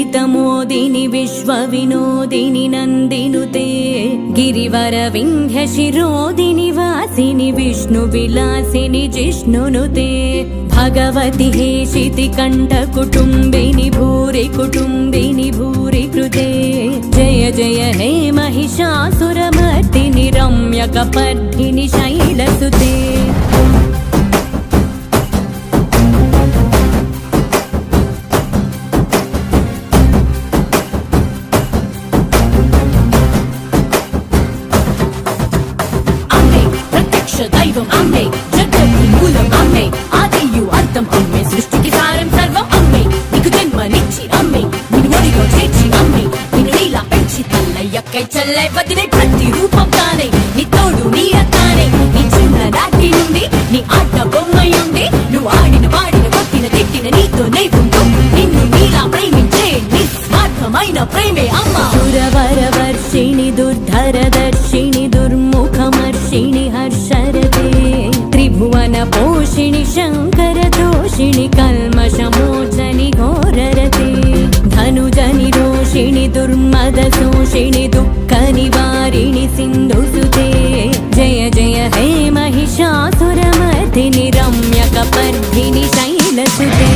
ललितमोदिनि विश्वविनोदिनि नन्दिनुते गिरिवरविन्ध्यशिरोदिनि वासिनि विष्णुविलासिनि जिष्णुनुते भगवति हेशिति कण्ठकुटुम्बिनि भूरि कुटुम्बिनि भूरि कृते जय जय हे महिषासुरमर्दिनि रम्यकपर्दिनि शैलसुते दैवं अम्मे जगति मूलं अम्मे आदियु अंतं अम्मे सृष्टिकी सारं सर्वं अम्मे नीकु जन्मनिच्చి अम्मे నిన్ను ఒడిలో చేర్చి అమ్మే నిన్ను నీలా పెంచి తల్లయ్యక్కై చల్లై వదిలే ప్రతి రూపం తానే నీ తోడు నీడ తానే నీ చిన్ననాటి నుండి నీ ఆట బొమ్మయుండి నువ్వు ఆడిన వాడిన కొట్టిన తిట్టిన నీతో నైపుంటూ నిన్ను నీలా ప్రేమించే నిస్వార్థమైన ప్రేమే అమ్మ సురవరవర్షిణి దుర్ధరదర్శిని దుర్ముఖమర్షిణి हर्षरते त्रिभुवन पोषिणि शंकर दोषिणि कल्मषमोचनि घोररते धनुजनि रोषिणि दुर्मद शोषिणि दुःख निवारिणि सिन्धुसुते जय जय हे महिषासुरमर्दिनि रम्यकपर्दिनि शैलसुते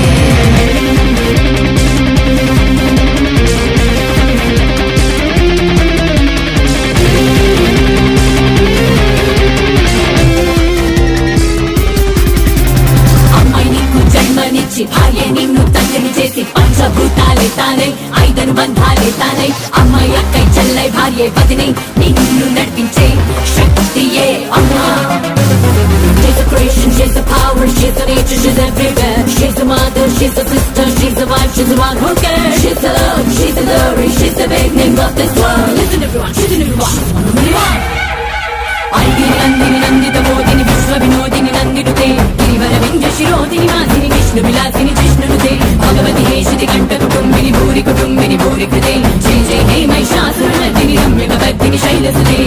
భార్య నిన్ను తండ్రిని చేసి పంచభూతాలే తానై ఐదను బంధాలే తానై అమ్మాయి అక్కై చెల్లై భార్య వదినై నిన్ను నడిపించే శక్తియే అమ్మా. She's a creation, she's a power, she's a nature, she's everywhere. She's a mother, she's a sister, she's a wife, she's a one who cares. She's the love, she's the glory, she's the beginning of this world. Listen everyone, she's in everyone. ఐగిరి Nandini Nanditha మోదిని విశ్వ వినోదిని నందినుతే గిరివర వింధ్య శిరోదిని వాసిని విష్ణు విలాసిని జిష్ణునుతే భగవతి హేషితి కంఠ కుటుంబిని భూరి కుటుంబిని భూరి కృతే జయ జయ హే महिषासुरमर्दिनि रम्यकपर्दिनि शैलसुते